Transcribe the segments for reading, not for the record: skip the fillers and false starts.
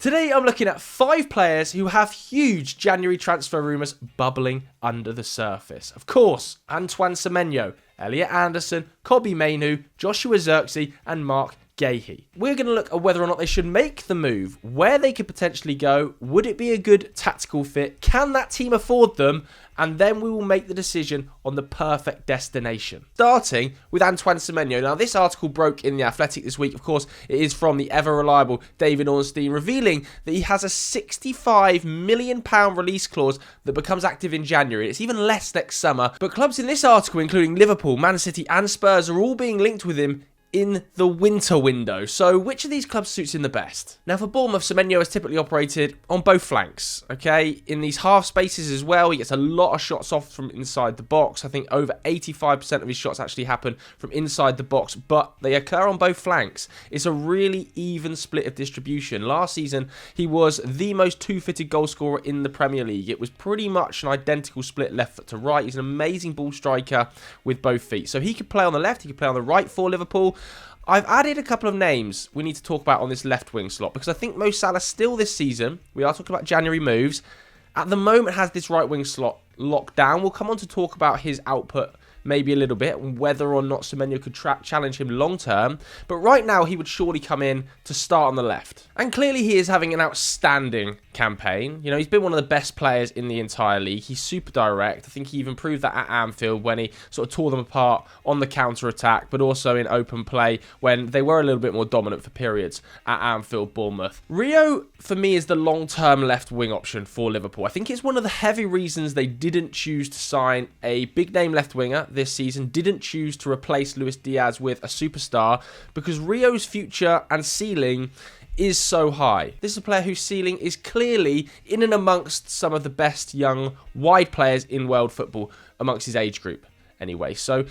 Today I'm looking at 5 players who have huge January transfer rumours bubbling under the surface. Of course, Antoine Semenyo, Elliot Anderson, Kobbie Mainoo, Joshua Zirkzee and Marc Guehi. We're going to look at whether or not they should make the move, where they could potentially go, would it be a good tactical fit, can that team afford them, and then we will make the decision on the perfect destination. Starting with Antoine Semenyo. Now, this article broke in The Athletic this week. Of course, it is from the ever-reliable David Ornstein, revealing that he has a £65 million release clause that becomes active in January. It's even less next summer. But clubs in this article, including Liverpool, Man City and Spurs, are all being linked with him in the winter window. So which of these clubs suits him the best? Now for Bournemouth, Semenyo has typically operated on both flanks, okay? In these half spaces as well, he gets a lot of shots off from inside the box. I think over 85% of his shots actually happen from inside the box, but they occur on both flanks. It's a really even split of distribution. Last season, he was the most two-footed goal scorer in the Premier League. It was pretty much an identical split left foot to right. He's an amazing ball striker with both feet. So he could play on the left, he could play on the right for Liverpool. I've added a couple of names we need to talk about on this left wing slot because I think Mo Salah still this season, we are talking about January moves, at the moment has this right wing slot locked down. We'll come on to talk about his output maybe a little bit, whether or not Semenyo could challenge him long term. But right now, he would surely come in to start on the left. And clearly, he is having an outstanding campaign. You know, he's been one of the best players in the entire league. He's super direct. I think he even proved that at Anfield when he sort of tore them apart on the counter-attack, but also in open play when they were a little bit more dominant for periods at Anfield, Bournemouth. Rio, for me, is the long-term left wing option for Liverpool. I think it's one of the heavy reasons they didn't choose to sign a big-name left winger this season, didn't choose to replace Luis Diaz with a superstar, because Rio's future and ceiling is so high. This is a player whose ceiling is clearly in and amongst some of the best young wide players in world football amongst his age group anyway. So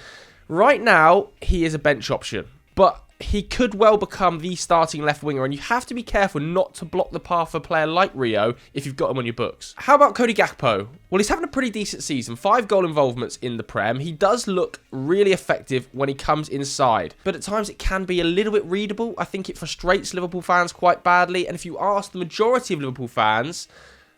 right now he is a bench option, but he could well become the starting left winger, and you have to be careful not to block the path of a player like Rio if you've got him on your books. How about Cody Gakpo? Well, he's having a pretty decent season. 5 goal involvements in the Prem. He does look really effective when he comes inside, but at times it can be a little bit readable. I think it frustrates Liverpool fans quite badly, and if you ask the majority of Liverpool fans,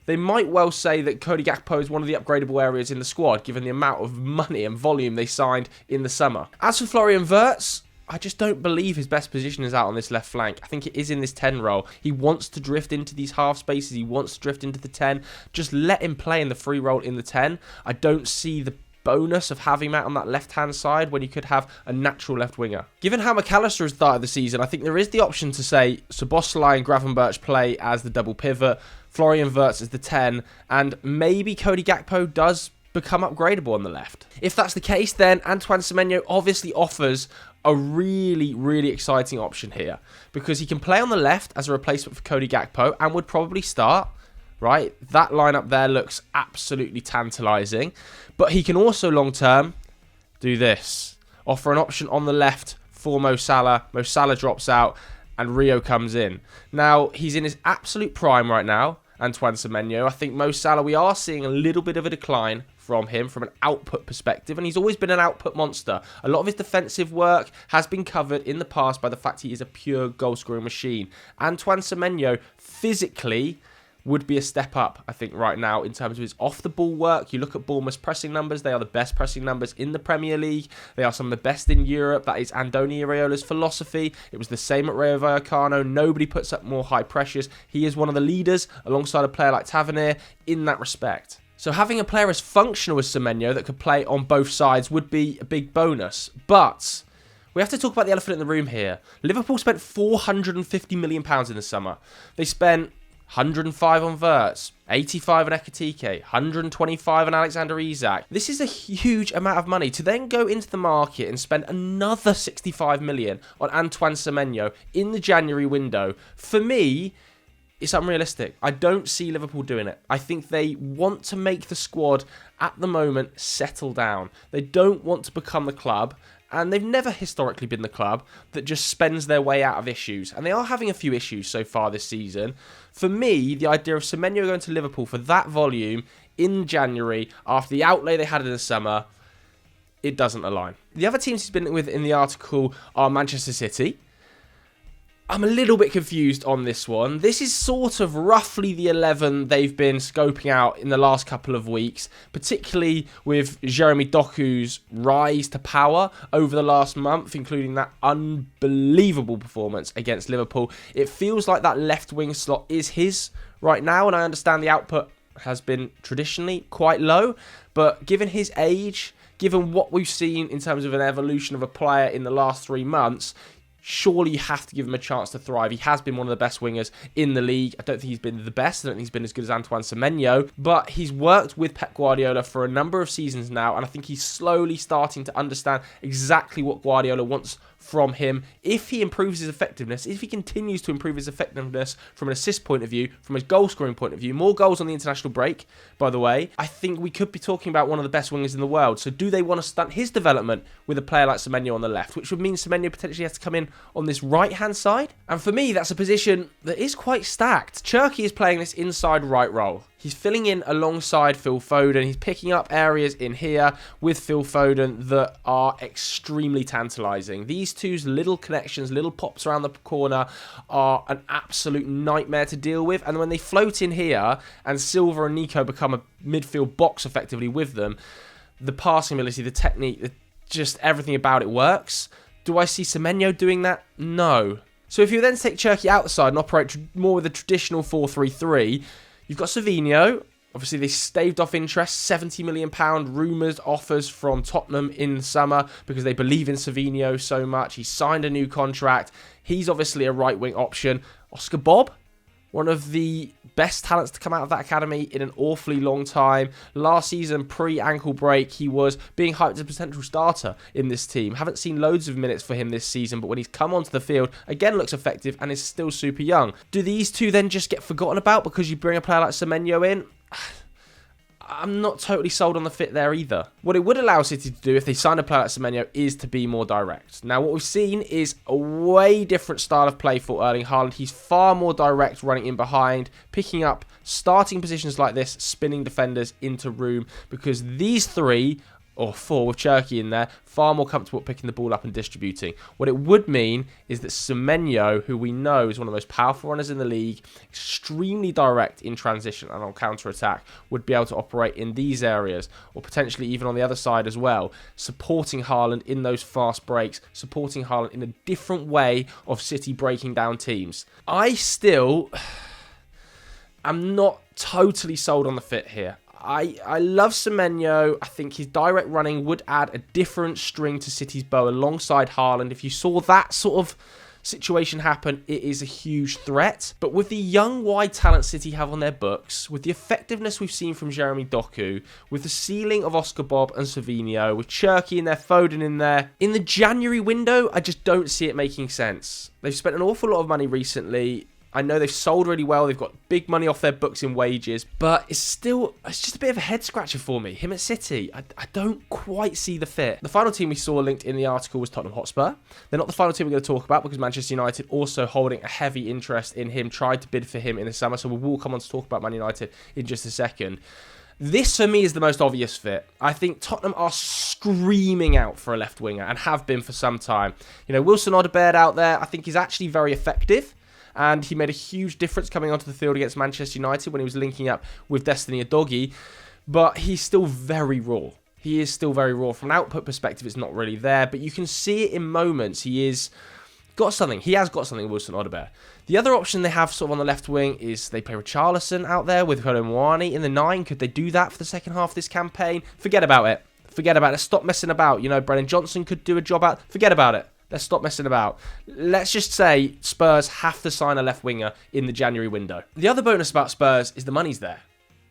they might well say that Cody Gakpo is one of the upgradable areas in the squad, given the amount of money and volume they signed in the summer. As for Florian Wirtz, I just don't believe his best position is out on this left flank. I think it is in this 10 role. He wants to drift into these half spaces. He wants to drift into the 10. Just let him play in the free role in the 10. I don't see the bonus of having him out on that left-hand side when you could have a natural left winger. Given how McAllister has started the season, I think there is the option to say Szoboszlai and Gravenberch play as the double pivot, Florian Wirtz as the 10, and maybe Cody Gakpo does become upgradable on the left. If that's the case, then Antoine Semenyo obviously offers a really, really exciting option here, because he can play on the left as a replacement for Cody Gakpo and would probably start, right? That lineup there looks absolutely tantalising, but he can also long-term do this. Offer an option on the left for Mo Salah. Mo Salah drops out and Rio comes in. Now, he's in his absolute prime right now, Antoine Semenyo. I think Mo Salah, we are seeing a little bit of a decline from him from an output perspective, and he's always been an output monster. A lot of his defensive work has been covered in the past by the fact he is a pure goal-scoring machine. Antoine Semenyo physically would be a step up, I think, right now in terms of his off-the-ball work. You look at Bournemouth's pressing numbers. They are the best pressing numbers in the Premier League. They are some of the best in Europe. That is Andoni Iraola's philosophy. It was the same at Rayo Vallecano. Nobody puts up more high pressures. He is one of the leaders alongside a player like Tavernier in that respect. So having a player as functional as Semenyo that could play on both sides would be a big bonus. But we have to talk about the elephant in the room here. Liverpool spent £450 million in the summer. They spent 105 on Wirtz, 85 on Ekitike, 125 on Alexander Isak. This is a huge amount of money to then go into the market and spend another 65 million on Antoine Semenyo in the January window. For me, it's unrealistic. I don't see Liverpool doing it. I think they want to make the squad at the moment settle down. They don't want to become the club, and they've never historically been the club that just spends their way out of issues. And they are having a few issues so far this season. For me, the idea of Semenyo going to Liverpool for that volume in January, after the outlay they had in the summer, it doesn't align. The other teams he's been with in the article are Manchester City, I'm a little bit confused on this one. This is sort of roughly the 11 they've been scoping out in the last couple of weeks, particularly with Jeremy Doku's rise to power over the last month, including that unbelievable performance against Liverpool. It feels like that left wing slot is his right now, and I understand the output has been traditionally quite low, but given his age, given what we've seen in terms of an evolution of a player in the last 3 months, surely you have to give him a chance to thrive. He has been one of the best wingers in the league. I don't think he's been the best. I don't think he's been as good as Antoine Semenyo, but he's worked with Pep Guardiola for a number of seasons now, and I think he's slowly starting to understand exactly what Guardiola wants from him. If he improves his effectiveness, if he continues to improve his effectiveness from an assist point of view, from his goal scoring point of view, more goals on the international break, by the way, I think we could be talking about one of the best wingers in the world. So do they want to stunt his development with a player like Semenyo on the left, which would mean Semenyo potentially has to come in on this right-hand side? And for me, that's a position that is quite stacked. Zirkzee is playing this inside right role. He's filling in alongside Phil Foden. He's picking up areas in here with Phil Foden that are extremely tantalising. These two's little connections, little pops around the corner are an absolute nightmare to deal with. And when they float in here and Silva and Nico become a midfield box effectively with them, the passing ability, the technique, just everything about it works. Do I see Semenyo doing that? No. So if you then take Zirkzee out the side and operate more with a traditional 4-3-3, you've got Savinho. Obviously, they staved off interest, £70 million rumours offers from Tottenham in the summer because they believe in Savinho so much. He signed a new contract. He's obviously a right-wing option. Oscar Bob, one of the best talents to come out of that academy in an awfully long time. Last season, pre-ankle break, he was being hyped as a potential starter in this team. Haven't seen loads of minutes for him this season, but when he's come onto the field, again looks effective and is still super young. Do these two then just get forgotten about because you bring a player like Semenyo in? I'm not totally sold on the fit there either. What it would allow City to do if they sign a player like Semenyo is to be more direct. Now, what we've seen is a way different style of play for Erling Haaland. He's far more direct, running in behind, picking up starting positions like this, spinning defenders into room, because these three, or four with Zirkzee in there, far more comfortable picking the ball up and distributing. What it would mean is that Semenyo, who we know is one of the most powerful runners in the league, extremely direct in transition and on counter-attack, would be able to operate in these areas, or potentially even on the other side as well, supporting Haaland in those fast breaks, supporting Haaland in a different way of City breaking down teams. I'm not totally sold on the fit here. I love Semenyo. I think his direct running would add a different string to City's bow alongside Haaland. If you saw that sort of situation happen, it is a huge threat. But with the young, wide talent City have on their books, with the effectiveness we've seen from Jeremy Doku, with the ceiling of Oscar Bob and Savinho, with Zirkzee in there, Foden in there, in the January window, I just don't see it making sense. They've spent an awful lot of money recently. I know they've sold really well. They've got big money off their books in wages, but it's just a bit of a head scratcher for me. Him at City, I don't quite see the fit. The final team we saw linked in the article was Tottenham Hotspur. They're not the final team we're going to talk about because Manchester United, also holding a heavy interest in him, tried to bid for him in the summer. So we will come on to talk about Man United in just a second. This, for me, is the most obvious fit. I think Tottenham are screaming out for a left winger and have been for some time. You know, Wilson Odobert out there, I think, is actually very effective. And he made a huge difference coming onto the field against Manchester United when he was linking up with Destiny Udogie. But he's still very raw. He is still very raw. From an output perspective, it's not really there. But you can see it in moments. He has got something, Wilson Odobert. The other option they have sort of on the left wing is they play Richarlison out there with Kolo Muani in the 9. Could they do that for the second half of this campaign? Forget about it. Stop messing about. You know, Brennan Johnson could do a job out. Forget about it. Let's stop messing about. Let's just say Spurs have to sign a left winger in the January window. The other bonus about Spurs is the money's there.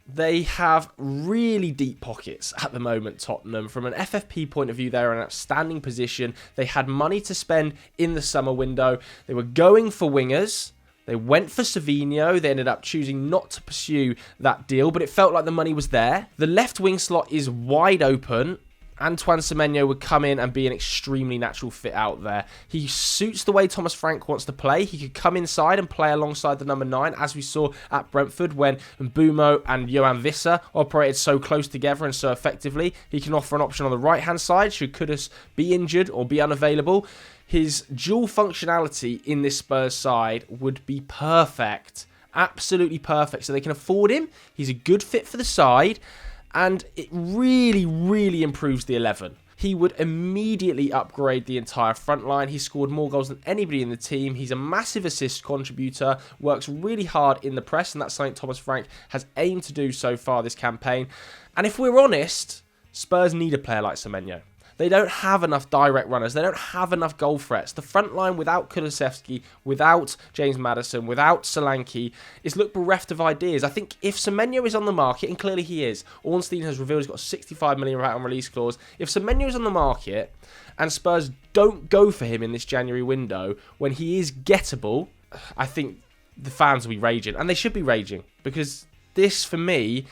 They have really deep pockets at the moment, Tottenham. From an FFP point of view, they're in an outstanding position. They had money to spend in the summer window. They were going for wingers. They went for Savinho. They ended up choosing not to pursue that deal, but it felt like the money was there. The left wing slot is wide open. Antoine Semenyo would come in and be an extremely natural fit out there. He suits the way Thomas Frank wants to play. He could come inside and play alongside the number 9, as we saw at Brentford when Mbeumo and Johan Visser operated so close together and so effectively. He can offer an option on the right-hand side should Kudus be injured or be unavailable. His dual functionality in this Spurs side would be perfect. Absolutely perfect. So they can afford him. He's a good fit for the side. And it really, really improves the 11. He would immediately upgrade the entire front line. He scored more goals than anybody in the team. He's a massive assist contributor, works really hard in the press, and that's something Thomas Frank has aimed to do so far this campaign. And if we're honest, Spurs need a player like Semenyo. They don't have enough direct runners. They don't have enough goal threats. The front line without Kulusevski, without James Maddison, without Solanke is looked bereft of ideas. I think if Semenyo is on the market, and clearly he is, Ornstein has revealed he's got a £65 million on release clause. If Semenyo is on the market and Spurs don't go for him in this January window when he is gettable, I think the fans will be raging. And they should be raging because this, for me,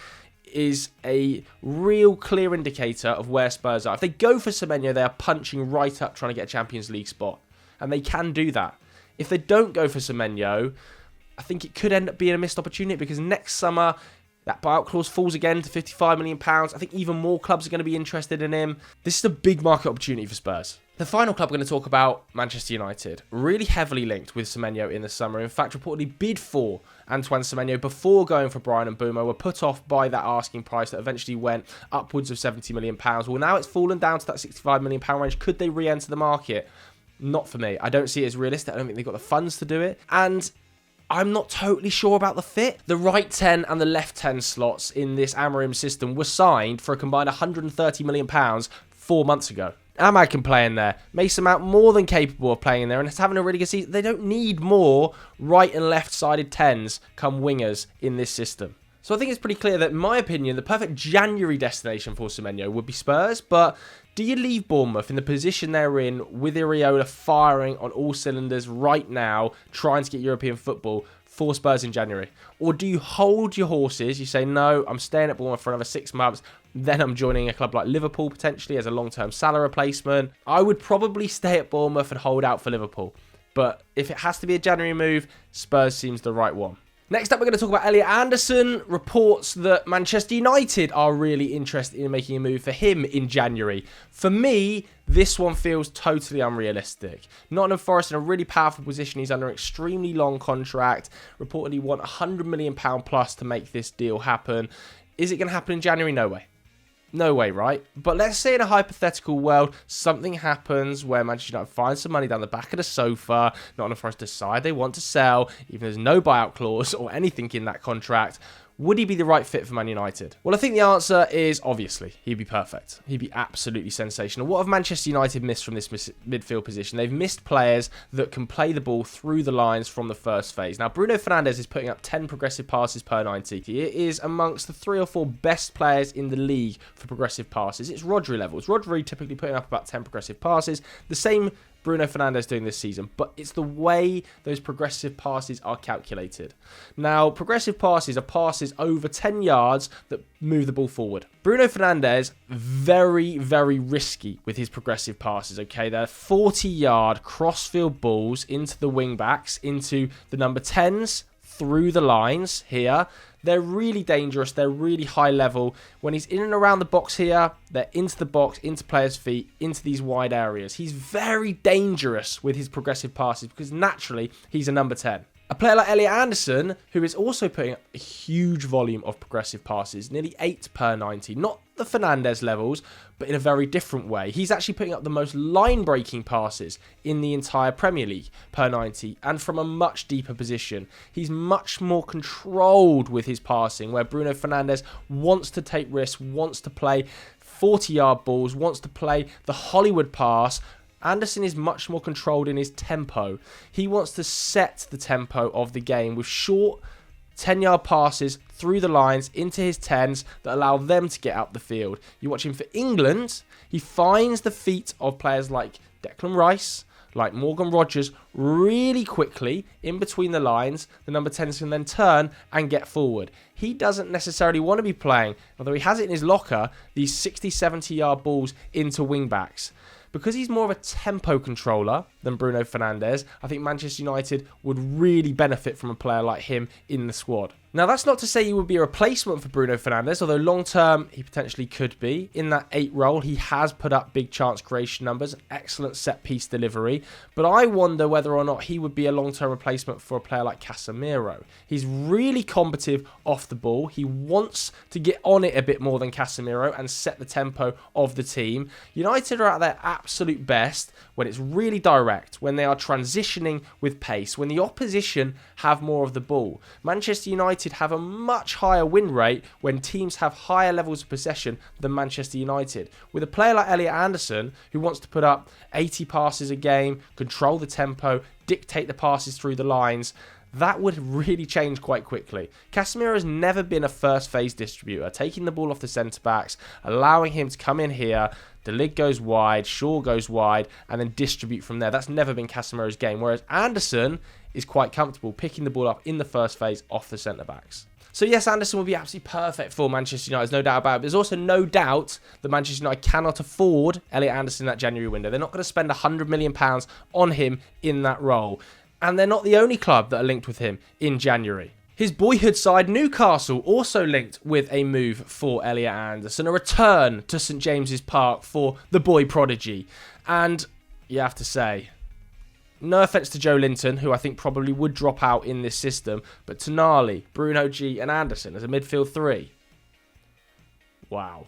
is a real clear indicator of where Spurs are. If they go for Semenyo, they are punching right up trying to get a Champions League spot. And they can do that. If they don't go for Semenyo, I think it could end up being a missed opportunity because next summer, that buyout clause falls again to £55 million. I think even more clubs are going to be interested in him. This is a big market opportunity for Spurs. The final club we're going to talk about, Manchester United, really heavily linked with Semenyo in the summer. In fact, reportedly bid for Antoine Semenyo before going for Bryan Mbeumo, were put off by that asking price that eventually went upwards of £70 million. Well, now it's fallen down to that £65 million range. Could they re-enter the market? Not for me. I don't see it as realistic. I don't think they've got the funds to do it. And I'm not totally sure about the fit. The right 10 and the left 10 slots in this Amorim system were signed for a combined £130 million 4 months ago. Ahmad can play in there. Mason Mount more than capable of playing in there and is having a really good season. They don't need more right and left-sided 10s come wingers in this system. So I think it's pretty clear that, in my opinion, the perfect January destination for Semenyo would be Spurs. But do you leave Bournemouth in the position they're in with Iraola firing on all cylinders right now, trying to get European football for Spurs in January? Or do you hold your horses? You say, no, I'm staying at Bournemouth for another 6 months. Then I'm joining a club like Liverpool potentially as a long-term Salah replacement. I would probably stay at Bournemouth and hold out for Liverpool. But if it has to be a January move, Spurs seems the right one. Next up, we're going to talk about Elliot Anderson. Reports that Manchester United are really interested in making a move for him in January. For me, this one feels totally unrealistic. Nottingham Forest in a really powerful position. He's under an extremely long contract. Reportedly want £100 million plus to make this deal happen. Is it going to happen in January? No way. No way, right? But let's say in a hypothetical world, something happens where Manchester United finds some money down the back of the sofa, Nottingham Forest decide they want to sell, even though there's no buyout clause or anything in that contract. Would he be the right fit for Man United? Well, I think the answer is obviously he'd be perfect. He'd be absolutely sensational. What have Manchester United missed from this midfield position? They've missed players that can play the ball through the lines from the first phase. Now, Bruno Fernandes is putting up 10 progressive passes per 90. He is amongst the 3 or 4 best players in the league for progressive passes. It's Rodri levels. Rodri typically putting up about 10 progressive passes. The same Bruno Fernandes doing this season, but it's the way those progressive passes are calculated. Now, progressive passes are passes over 10 yards that move the ball forward. Bruno Fernandes, very, very risky with his progressive passes, okay? They're 40-yard crossfield balls into the wing-backs, into the number 10s, through the lines here. They're really dangerous. They're really high level. When he's in and around the box here, they're into the box, into players' feet, into these wide areas. He's very dangerous with his progressive passes because naturally he's a number 10. A player like Elliot Anderson, who is also putting up a huge volume of progressive passes, nearly 8 per 90. Not the Fernandes levels, but in a very different way. He's actually putting up the most line-breaking passes in the entire Premier League per 90, and from a much deeper position. He's much more controlled with his passing, where Bruno Fernandes wants to take risks, wants to play 40-yard balls, wants to play the Hollywood pass. Anderson is much more controlled in his tempo. He wants to set the tempo of the game with short 10-yard passes through the lines into his 10s that allow them to get up the field. You watch him for England, he finds the feet of players like Declan Rice, like Morgan Rogers really quickly in between the lines. The number 10s can then turn and get forward. He doesn't necessarily want to be playing, although he has it in his locker, these 60, 70-yard balls into wing-backs. Because he's more of a tempo controller than Bruno Fernandes, I think Manchester United would really benefit from a player like him in the squad. Now, that's not to say he would be a replacement for Bruno Fernandes, although long-term, he potentially could be. In that 8 role, he has put up big chance creation numbers, excellent set-piece delivery, but I wonder whether or not he would be a long-term replacement for a player like Casemiro. He's really combative off the ball. He wants to get on it a bit more than Casemiro and set the tempo of the team. United are at their absolute best when it's really direct, when they are transitioning with pace, when the opposition have more of the ball. Manchester United have a much higher win rate when teams have higher levels of possession than Manchester United. With a player like Elliot Anderson, who wants to put up 80 passes a game, control the tempo, dictate the passes through the lines, that would really change quite quickly. Casemiro has never been a first phase distributor, taking the ball off the centre-backs, allowing him to come in here, De Ligt goes wide, Shaw goes wide, and then distribute from there. That's never been Casemiro's game, whereas Anderson is quite comfortable picking the ball up in the first phase off the centre-backs. So yes, Anderson will be absolutely perfect for Manchester United, there's no doubt about it. There's also no doubt that Manchester United cannot afford Elliot Anderson in that January window. They're not going to spend £100 million on him in that role. And they're not the only club that are linked with him in January. His boyhood side, Newcastle, also linked with a move for Elliot Anderson, a return to St James's Park for the boy prodigy. And you have to say, no offence to Joe Linton, who I think probably would drop out in this system, but Tonali, Bruno G and Anderson as a midfield 3. Wow.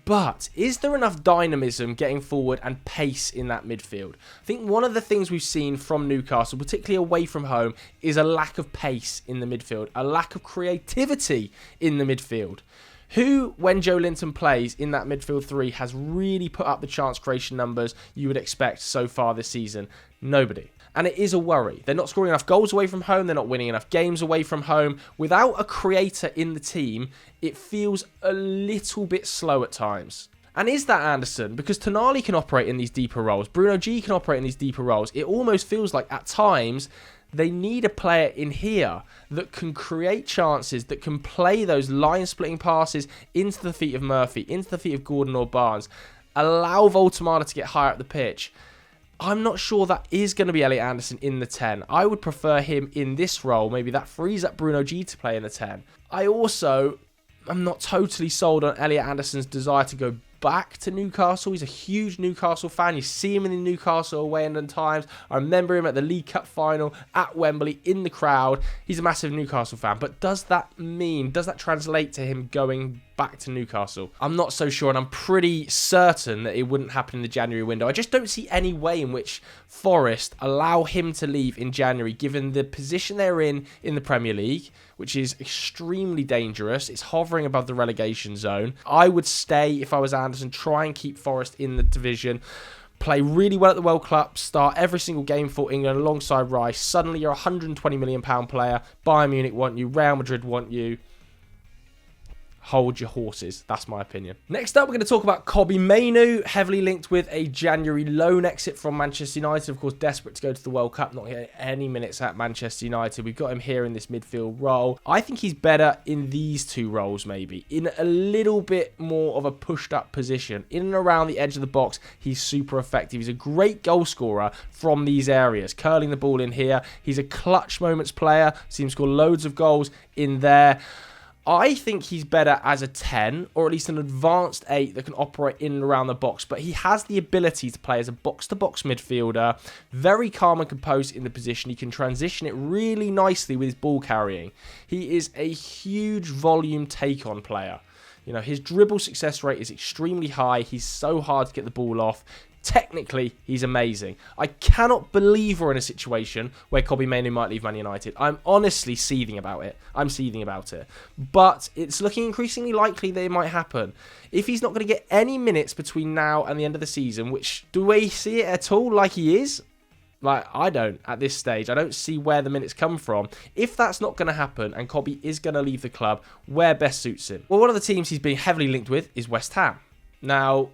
But is there enough dynamism getting forward and pace in that midfield? I think one of the things we've seen from Newcastle, particularly away from home, is a lack of pace in the midfield, a lack of creativity in the midfield. Who, when Joe Linton plays in that midfield 3, has really put up the chance creation numbers you would expect so far this season? Nobody. And it is a worry. They're not scoring enough goals away from home. They're not winning enough games away from home. Without a creator in the team, it feels a little bit slow at times. And is that Anderson? Because Tonali can operate in these deeper roles. Bruno G can operate in these deeper roles. It almost feels like at times they need a player in here that can create chances, that can play those line-splitting passes into the feet of Murphy, into the feet of Gordon or Barnes. Allow Voltemada to get higher up the pitch. I'm not sure that is going to be Elliot Anderson in the 10. I would prefer him in this role. Maybe that frees up Bruno G to play in the 10. I also am not totally sold on Elliot Anderson's desire to go back to Newcastle. He's a huge Newcastle fan. You see him in the Newcastle away end at times. I remember him at the League Cup final at Wembley in the crowd. He's a massive Newcastle fan. But does that translate to him going back to Newcastle? I'm not so sure, and I'm pretty certain that it wouldn't happen in the January window. I just don't see any way in which Forest allow him to leave in January, given the position they're in the Premier League, which is extremely dangerous. It's hovering above the relegation zone. I would stay if I was Anderson, try and keep Forest in the division, play really well at the World Cup, start every single game for England alongside Rice. Suddenly you're a £120 million player. Bayern Munich want you, Real Madrid want you. Hold your horses. That's my opinion. Next up, we're going to talk about Kobbie Mainoo, heavily linked with a January loan exit from Manchester United. Of course, desperate to go to the World Cup, not getting any minutes at Manchester United. We've got him here in this midfield role. I think he's better in these two roles, maybe. In a little bit more of a pushed up position. In and around the edge of the box, he's super effective. He's a great goal scorer from these areas. Curling the ball in here. He's a clutch moments player. Seen him score loads of goals in there. I think he's better as a 10, or at least an advanced 8 that can operate in and around the box. But he has the ability to play as a box-to-box midfielder, very calm and composed in the position. He can transition it really nicely with his ball carrying. He is a huge volume take-on player. You know, his dribble success rate is extremely high. He's so hard to get the ball off. Technically, he's amazing. I cannot believe we're in a situation where Kobbie Mainoo might leave Man United. I'm honestly seething about it. But it's looking increasingly likely that it might happen. If he's not going to get any minutes between now and the end of the season, which, do we see it at all like he is? Like, I don't at this stage. I don't see where the minutes come from. If that's not going to happen and Kobbie is going to leave the club, where best suits him? Well, one of the teams he's being heavily linked with is West Ham. Now,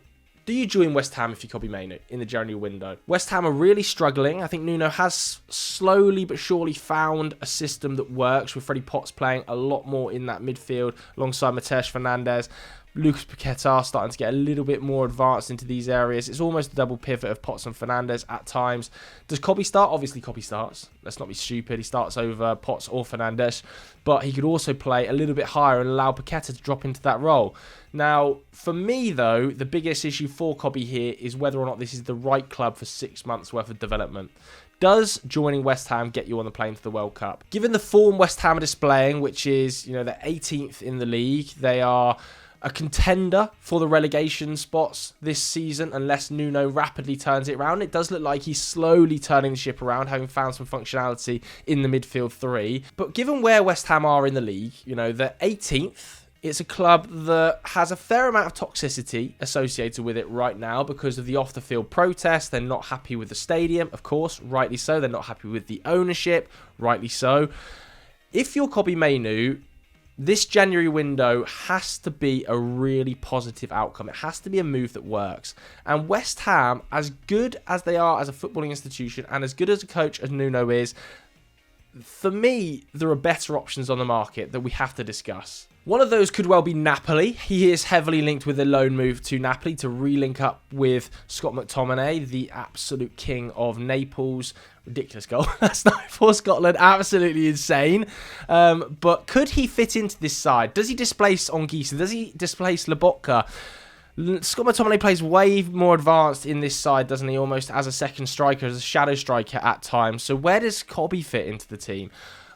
Do you join West Ham if you're Kobbie Mainoo in the January window? West Ham are really struggling. I think Nuno has slowly but surely found a system that works, with Freddie Potts playing a lot more in that midfield alongside Mateus Fernandes. Lucas Paquetá starting to get a little bit more advanced into these areas. It's almost a double pivot of Potts and Fernandes at times. Does Kobbie start? Obviously Kobbie starts. Let's not be stupid. He starts over Potts or Fernandes. But he could also play a little bit higher and allow Paquetá to drop into that role. Now, for me though, the biggest issue for Kobbie here is whether or not this is the right club for 6 months worth of development. Does joining West Ham get you on the plane to the World Cup? Given the form West Ham are displaying, which is, they're 18th in the league, they are a contender for the relegation spots this season unless Nuno rapidly turns it around. It does look like he's slowly turning the ship around, having found some functionality in the midfield three. But given where West Ham are in the league, they're 18th. It's a club that has a fair amount of toxicity associated with it right now because of the off-the-field protests. They're not happy with the stadium, of course, rightly so. They're not happy with the ownership, rightly so. If you're Kobbie Mainoo, this January window has to be a really positive outcome. It has to be a move that works. And West Ham, as good as they are as a footballing institution and as good as a coach as Nuno is, for me, there are better options on the market that we have to discuss. One of those could well be Napoli. He is heavily linked with a loan move to Napoli to re-link up with Scott McTominay, the absolute king of Naples. Ridiculous goal. That's not for Scotland. Absolutely insane. But could he fit into this side? Does he displace Ongisa? Does he displace Lobotka? Scott McTominay plays way more advanced in this side, doesn't he? Almost as a second striker, as a shadow striker at times. So where does Kobbie fit into the team?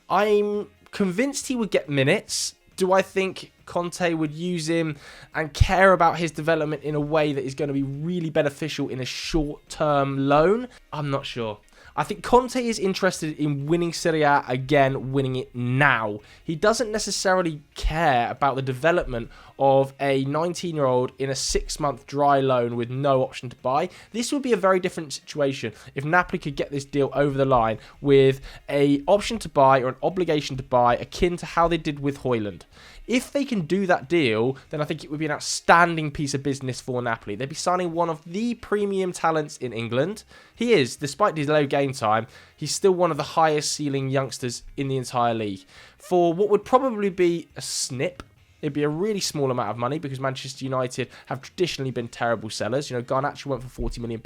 I'm convinced he would get minutes. Do I think Conte would use him and care about his development in a way that is going to be really beneficial in a short-term loan? I'm not sure. I think Conte is interested in winning Serie A again, winning it now. He doesn't necessarily care about the development of a 19-year-old in a 6-month dry loan with no option to buy. This would be a very different situation if Napoli could get this deal over the line with an option to buy or an obligation to buy akin to how they did with Højlund. If they can do that deal, then I think it would be an outstanding piece of business for Napoli. They'd be signing one of the premium talents in England. He is, despite his low game time, he's still one of the highest ceiling youngsters in the entire league. For what would probably be a snip, it'd be a really small amount of money because Manchester United have traditionally been terrible sellers. Garnacho went for £40 million.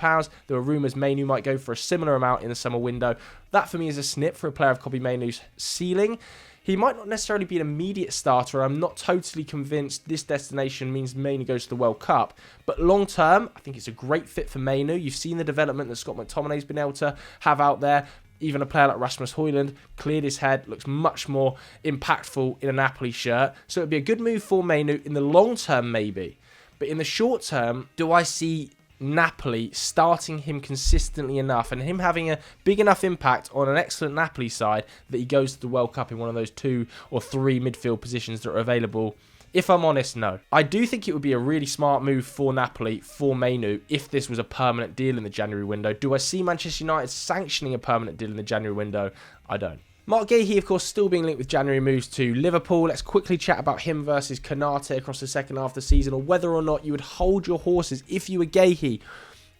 There were rumours Mainoo might go for a similar amount in the summer window. That for me is a snip for a player of Kobbie Mainoo's ceiling. He might not necessarily be an immediate starter. I'm not totally convinced this destination means Mainoo goes to the World Cup. But long term, I think it's a great fit for Mainoo. You've seen the development that Scott McTominay's been able to have out there. Even a player like Rasmus Højlund cleared his head, looks much more impactful in a Napoli shirt. So it'd be a good move for Mainoo in the long term, maybe. But in the short term, do I see Napoli starting him consistently enough and him having a big enough impact on an excellent Napoli side that he goes to the World Cup in one of those 2 or 3 midfield positions that are available? If I'm honest, no. I do think it would be a really smart move for Napoli, for Mainoo, if this was a permanent deal in the January window. Do I see Manchester United sanctioning a permanent deal in the January window? I don't. Marc Guehi, of course, still being linked with January moves to Liverpool. Let's quickly chat about him versus Konate across the second half of the season, or whether or not you would hold your horses if you were Gehey.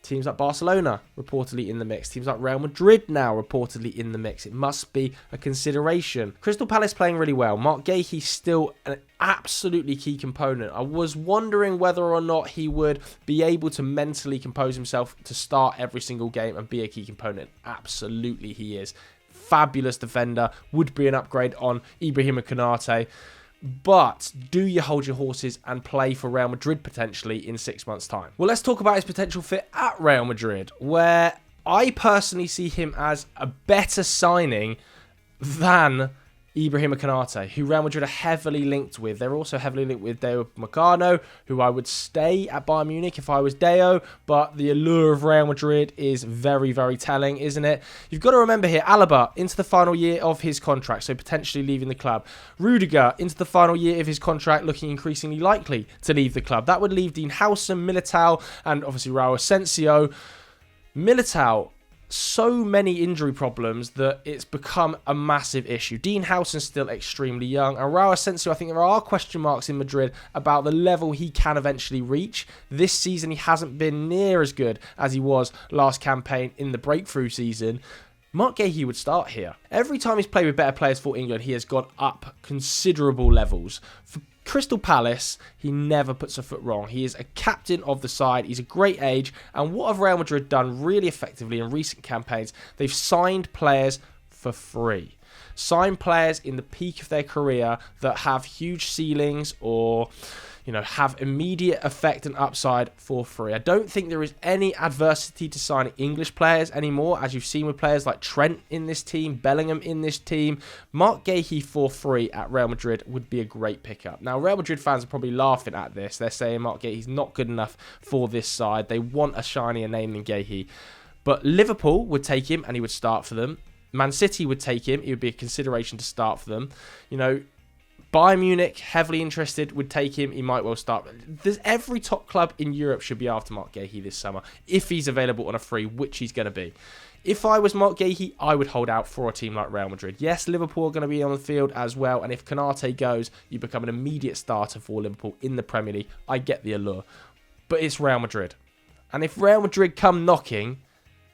Teams like Barcelona reportedly in the mix. Teams like Real Madrid now reportedly in the mix. It must be a consideration. Crystal Palace playing really well. Marc Guehi still an absolutely key component. I was wondering whether or not he would be able to mentally compose himself to start every single game and be a key component. Absolutely he is. Fabulous defender. Would be an upgrade on Ibrahima Konate. But do you hold your horses and play for Real Madrid potentially in 6 months' time? Well, let's talk about his potential fit at Real Madrid, where I personally see him as a better signing than Ibrahima Konate, who Real Madrid are heavily linked with. They're also heavily linked with Deo Upamecano, who I would stay at Bayern Munich if I was Deo, but the allure of Real Madrid is very, very telling, isn't it? You've got to remember here, Alaba into the final year of his contract, so potentially leaving the club. Rudiger into the final year of his contract, looking increasingly likely to leave the club. That would leave Dean Howson, Militao, and obviously Raul Asensio. Militao so many injury problems that it's become a massive issue. Dean Howson's still extremely young, and Raul Asensio, I think there are question marks in Madrid about the level he can eventually reach. This season he hasn't been near as good as he was last campaign in the breakthrough season. Marc Guehi would start here. Every time he's played with better players for England, he has gone up considerable levels. For Crystal Palace, he never puts a foot wrong. He is a captain of the side. He's a great age. And what have Real Madrid done really effectively in recent campaigns? They've signed players for free. Signed players in the peak of their career that have huge ceilings or, have immediate effect and upside for free. I don't think there is any adversity to signing English players anymore, as you've seen with players like Trent in this team, Bellingham in this team. Marc Guehi for free at Real Madrid would be a great pickup. Now, Real Madrid fans are probably laughing at this. They're saying Marc Guehi's not good enough for this side. They want a shinier name than Gehey. But Liverpool would take him and he would start for them. Man City would take him. It would be a consideration to start for them. Bayern Munich, heavily interested, would take him. He might well start. Every top club in Europe should be after Marc Guehi this summer, if he's available on a free, which he's going to be. If I was Marc Guehi, I would hold out for a team like Real Madrid. Yes, Liverpool are going to be on the field as well, and if Konate goes, you become an immediate starter for Liverpool in the Premier League. I get the allure. But it's Real Madrid. And if Real Madrid come knocking,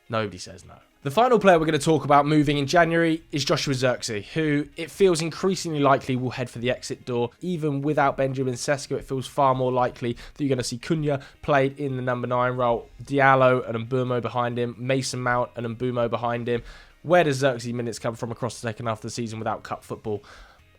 nobody says no. The final player we're going to talk about moving in January is Joshua Zirkzee, who it feels increasingly likely will head for the exit door. Even without Benjamin Sesko, it feels far more likely that you're going to see Cunha played in the number 9 role, Diallo and Mbeumo behind him, Mason Mount and Mbeumo behind him. Where does Zirkzee minutes come from across the second half of the season without cup football?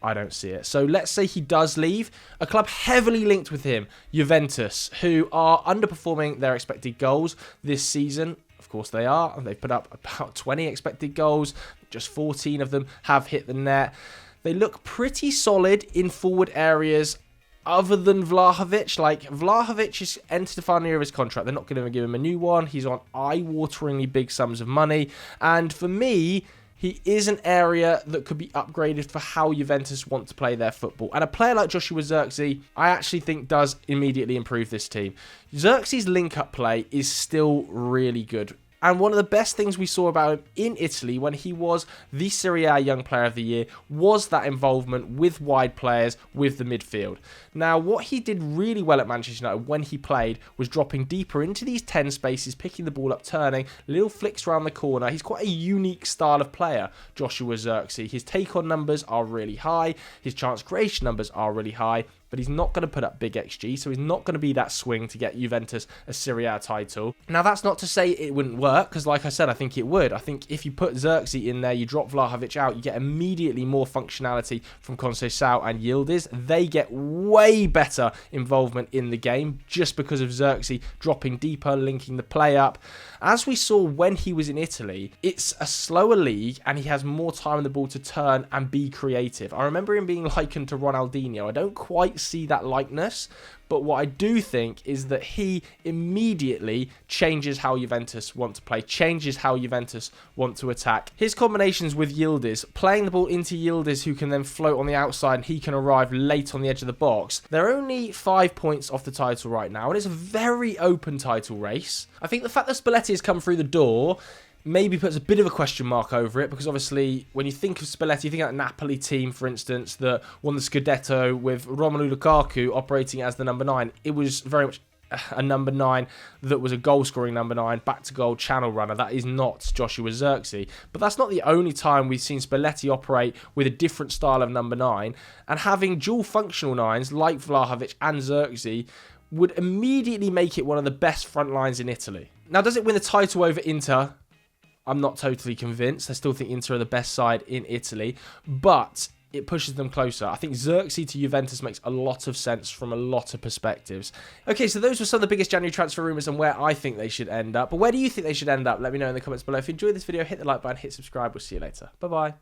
I don't see it. So let's say he does leave. A club heavily linked with him, Juventus, who are underperforming their expected goals this season. Of course they are, and they've put up about 20 expected goals. Just 14 of them have hit the net. They look pretty solid in forward areas other than Vlahovic. Vlahovic has entered the final year of his contract. They're not going to give him a new one. He's on eye-wateringly big sums of money. And for me, he is an area that could be upgraded for how Juventus want to play their football. And a player like Joshua Zirkzee, I actually think does immediately improve this team. Zirkzee's link-up play is still really good. And one of the best things we saw about him in Italy when he was the Serie A Young Player of the Year was that involvement with wide players, with the midfield. Now, what he did really well at Manchester United when he played was dropping deeper into these 10 spaces, picking the ball up, turning, little flicks around the corner. He's quite a unique style of player, Joshua Zirkzee. His take-on numbers are really high. His chance creation numbers are really high. But he's not going to put up big XG, so he's not going to be that swing to get Juventus a Serie A title. Now, that's not to say it wouldn't work, because like I said, I think it would. I think if you put Zirkzee in there, you drop Vlahovic out, you get immediately more functionality from Conceição and Yildiz. They get way better involvement in the game just because of Zirkzee dropping deeper, linking the play up. As we saw when he was in Italy, it's a slower league and he has more time on the ball to turn and be creative. I remember him being likened to Ronaldinho. I don't quite see that likeness, but what I do think is that he immediately changes how Juventus want to play, changes how Juventus want to attack. His combinations with Yildiz, playing the ball into Yildiz who can then float on the outside and he can arrive late on the edge of the box. They're only 5 points off the title right now and it's a very open title race. I think the fact that Spalletti has come through the door maybe puts a bit of a question mark over it, because obviously when you think of Spalletti, you think of that Napoli team, for instance, that won the Scudetto with Romelu Lukaku operating as the number 9. It was very much a number 9 that was a goal-scoring number 9, back-to-goal channel runner. That is not Joshua Zirkzee. But that's not the only time we've seen Spalletti operate with a different style of number 9, and having dual functional 9s like Vlahovic and Zirkzee would immediately make it one of the best front lines in Italy. Now, does it win the title over Inter? I'm not totally convinced. I still think Inter are the best side in Italy, but it pushes them closer. I think Zirkzee to Juventus makes a lot of sense from a lot of perspectives. Okay, so those were some of the biggest January transfer rumours and where I think they should end up. But where do you think they should end up? Let me know in the comments below. If you enjoyed this video, hit the like button, hit subscribe. We'll see you later. Bye-bye.